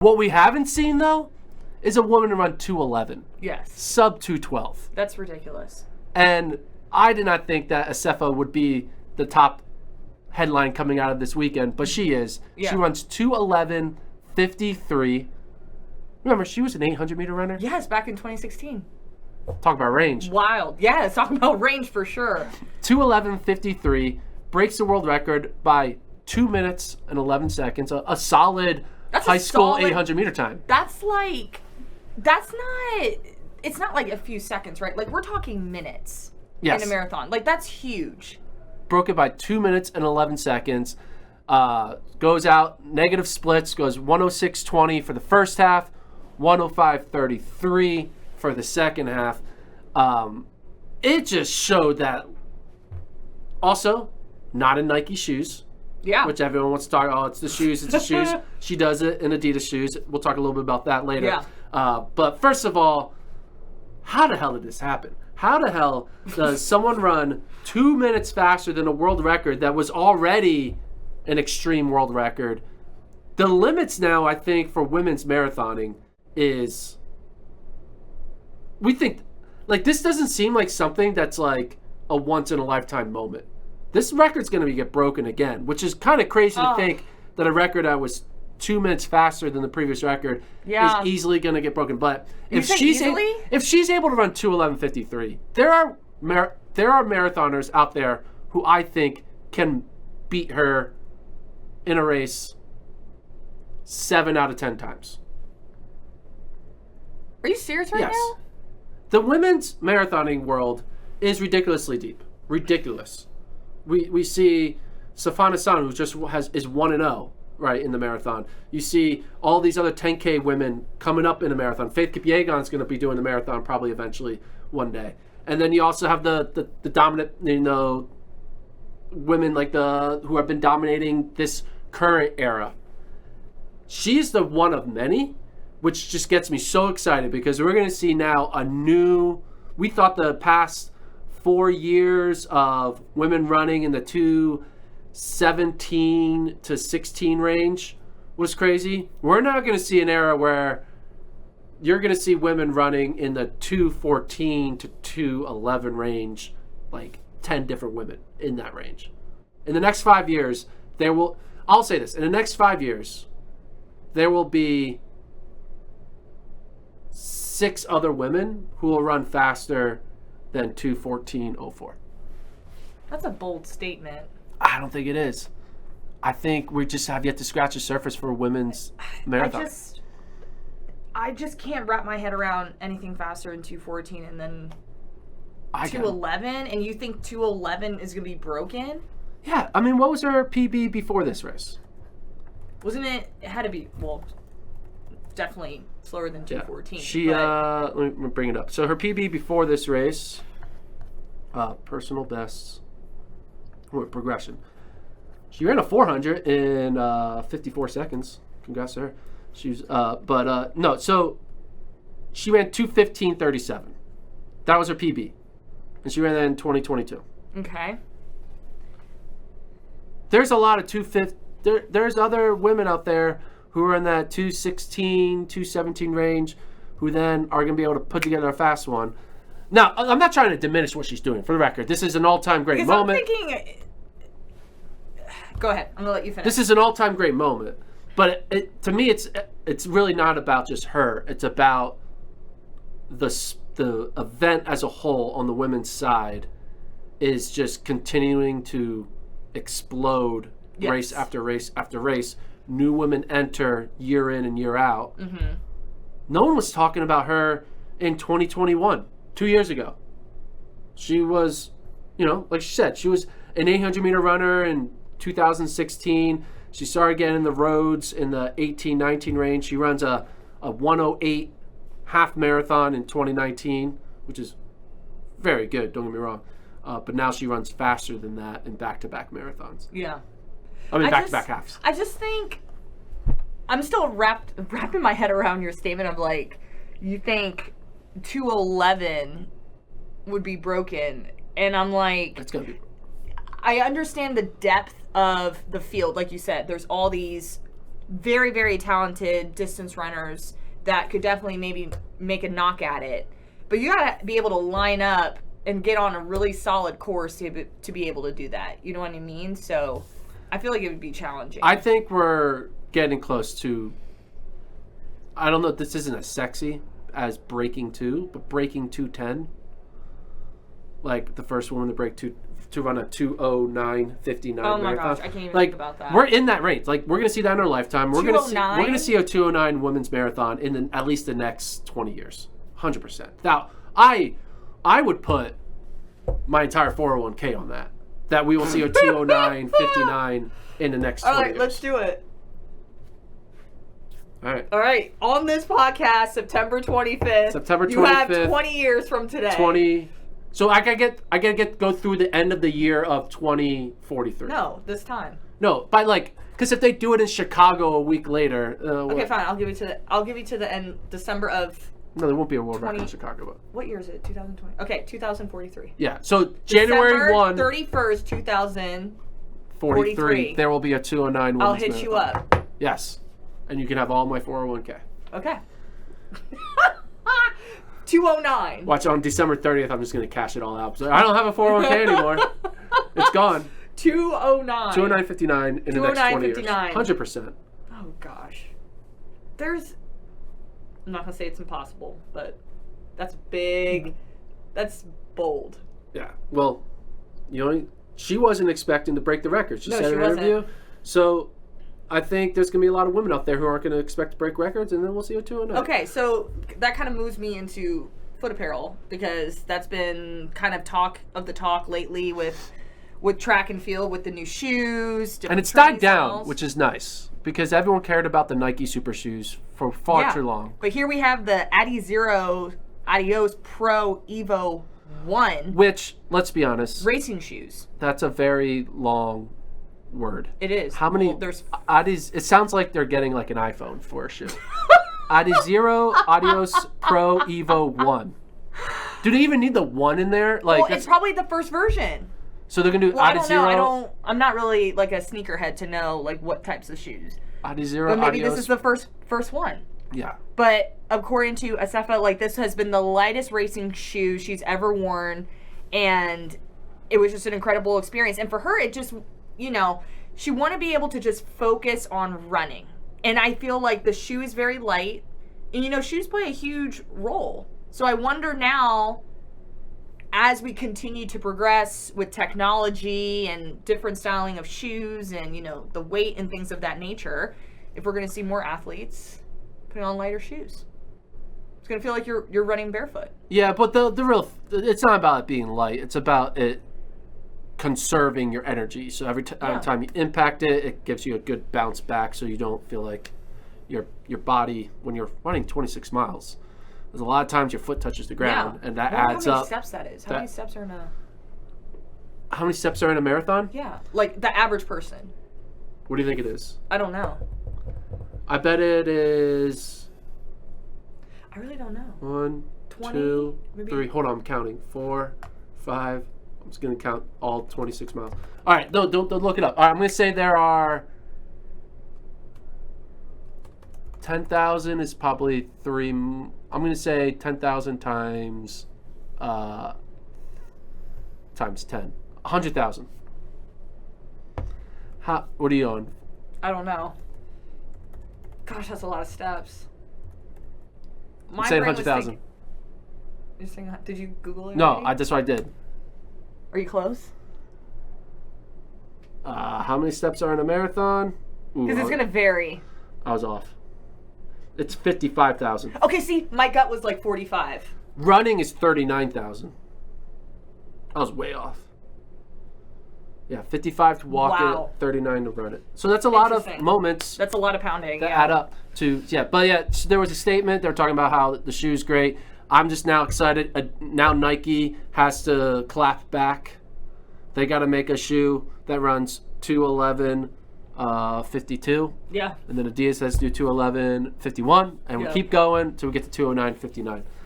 What we haven't seen, though, is a woman run 2:11. Yes. Sub 2:12. That's ridiculous. And I did not think that Assefa would be the top headline coming out of this weekend, but she is. Yeah. She runs 2:11.53. Remember, she was an 800-meter runner? Yes, back in 2016. Talk about range. Wild. Yeah, talking about range for sure. 2:11.53, breaks the world record by 2 minutes and 11 seconds. A solid high school 800-meter time. That's not, it's not like a few seconds, right? Like, we're talking minutes in a marathon. Like, that's huge. Broke it by 2 minutes and 11 seconds. Goes out, negative splits, goes 106.20 for the first half, 105.33 for the second half. It just showed that. Also, not in Nike shoes. Yeah. Which everyone wants to talk, it's the shoes, it's the shoes. She does it in Adidas shoes. We'll talk a little bit about that later. Yeah. But first of all, how the hell did this happen? How the hell does someone run 2 minutes faster than a world record that was already an extreme world record? The limits now, I think, for women's marathoning is, we think, like, this doesn't seem like something that's like a once-in-a-lifetime moment. This record's going to get broken again, which is kind of crazy to think that a record that was 2 minutes faster than the previous record is easily going to get broken. But if she's able to run 2:11.53, there are marathoners out there who I think can beat her in a race 7 out of 10 times. Are you serious right now? The women's marathoning world is ridiculously deep. Ridiculous. We see Safana San, who just is 1-0, right, in the marathon. You see all these other 10K women coming up in a marathon. Faith Kipyegon's going to be doing the marathon probably eventually one day. And then you also have the dominant, women like who have been dominating this current era. She's the one of many, which just gets me so excited because we're going to see now we thought the past 4 years of women running in the 2:17 to 16 range was crazy. We're now going to see an era where you're going to see women running in the 2:14 to 2:11 range, like 10 different women in that range. In the next 5 years, I'll say this, in the next 5 years, there will be 6 other women who will run faster than 2:14.04. That's a bold statement. I don't think it is. I think we just have yet to scratch the surface for women's marathon. I just can't wrap my head around anything faster than 2:14 and then 2:11. And you think 2:11 is going to be broken? Yeah. I mean, what was her PB before this race? Wasn't it? It had to be, definitely slower than 2:14. Let me bring it up. So her PB before this race, personal bests, progression. She ran a 400 in 54 seconds. Congrats to her. So she ran 2:15.37. That was her PB, and she ran that in 2022. Okay. There's a lot of 2:15. There's other women out there who are in that 2:16, 2:17 range, who then are going to be able to put together a fast one. Now, I'm not trying to diminish what she's doing, for the record. This is an all-time great moment. I'm thinking... Go ahead. I'm going to let you finish. This is an all-time great moment. But to me, it's really not about just her. It's about the event as a whole on the women's side is just continuing to explode race after race after race. New women enter year in and year out. Mm-hmm. No one was talking about her in 2021, 2 years ago. She was, like she said, she was an 800-meter runner in 2016. She started getting in the roads in the 18-19 range. She runs a 1:08 half marathon in 2019, which is very good, don't get me wrong. But now she runs faster than that in back-to-back marathons. Yeah. I mean, back-to-back halves. I just think I'm still wrapping my head around your statement of, like, you think 2:11 would be broken. And I'm like... It's going to be... I understand the depth of the field. Like you said, there's all these very, very talented distance runners that could definitely maybe make a knock at it. But you got to be able to line up and get on a really solid course to be able to do that. You know what I mean? So I feel like it would be challenging. I think we're getting close to, I don't know, this isn't as sexy as breaking 2, but breaking 2:10. Like the first woman to break to run a 2:09:59 oh my marathon. gosh, I can't even like, think about that. We're in that range. Like, we're gonna see that in our lifetime. We're gonna see 2:09? a 2:09 women's marathon in at least the next 20 years. 100%. Now, I would put my entire 401k on that. That we will see a 2:09:59 in the next 20 All right, years. let's do it. All right. On this podcast, September 25th. September 25th. You have 20 years from today. 20. So I gotta go through the end of the year of 2043. No, this time. No, by because if they do it in Chicago a week later. Okay, fine. I'll give you to the end, December of. No, there won't be a world record in Chicago. But What year is it? 2020. Okay, 2043. yeah. So January December 1, 31st, 2043. 43. There will be a 2:09 women's I'll hit you marathon. up. Yes, and you can have all my 401k. Okay. 2:09. Watch on December 30th. I'm just gonna cash it all out. So I don't have a 401k anymore. It's gone. 2:09. 2:09:59 in the next 20 years. 2:09:59. 100%. Oh gosh. I'm not gonna say it's impossible, but that's big. That's bold. Yeah. Well, she wasn't expecting to break the record. She No, said she in an interview. wasn't. So I think there's going to be a lot of women out there who aren't going to expect to break records, and then we'll see a 2:09. Okay, so that kind of moves me into foot apparel because that's been kind of talk lately with track and field with the new shoes. And it's died down, which is nice because everyone cared about the Nike Super Shoes for far too long. But here we have the Adios Pro Evo 1 Which, let's be honest, racing shoes. that's a very long word. It is. How many? Well, there's Adis? It sounds like they're getting like an iPhone for a shoe. Adios Pro Evo 1. Do they even need the 1 in there? Like, it's probably the first version. So they're gonna do I don't Adizero. know. I'm not really like a sneakerhead to know like what types of shoes. Adizero. But maybe Adios. this is the first one. Yeah. But according to Assefa, like this has been the lightest racing shoe she's ever worn, and it was just an incredible experience. And for her, it just, she wanted to be able to just focus on running. And I feel like the shoe is very light, and shoes play a huge role. So I wonder now, as we continue to progress with technology and different styling of shoes and, the weight and things of that nature, if we're going to see more athletes putting on lighter shoes. It's going to feel like you're running barefoot. Yeah, but the real, it's not about it being light. It's about it conserving your energy. So every time you impact it, it gives you a good bounce back so you don't feel like your body, when you're running 26 miles, there's a lot of times your foot touches the ground, and that adds up. How many steps that is? How many steps are in a... How many steps are in a marathon? Yeah, like the average person. What do you think it is? I don't know. I bet it is... I really don't know. 1, 20, 2, maybe... 3. Hold on, I'm counting. 4, 5. I'm just going to count all 26 miles. All right, don't look it up. All right, I'm going to say there are... 10,000 is probably 3... I'm going to say 10,000 times 10. 100,000. What are you on? I don't know. Gosh, that's a lot of steps. I'm saying 100,000. Did you Google it? No, that's what I did. Are you close? How many steps are in a marathon? Because it's going to vary. I was off. It's 55,000. Okay, see, my gut was like 45. Running is 39,000. I was way off. Yeah, 55 to walk it, 39 to run it. So that's a lot of moments. That's a lot of pounding. That add up to, But so there was a statement. They were talking about how the shoe's great. I'm just now excited. Now Nike has to clap back. They got to make a shoe that runs 2:11:52. Yeah. And then Adidas has to do 2:11:51. And we keep going until we get to 2:09:59.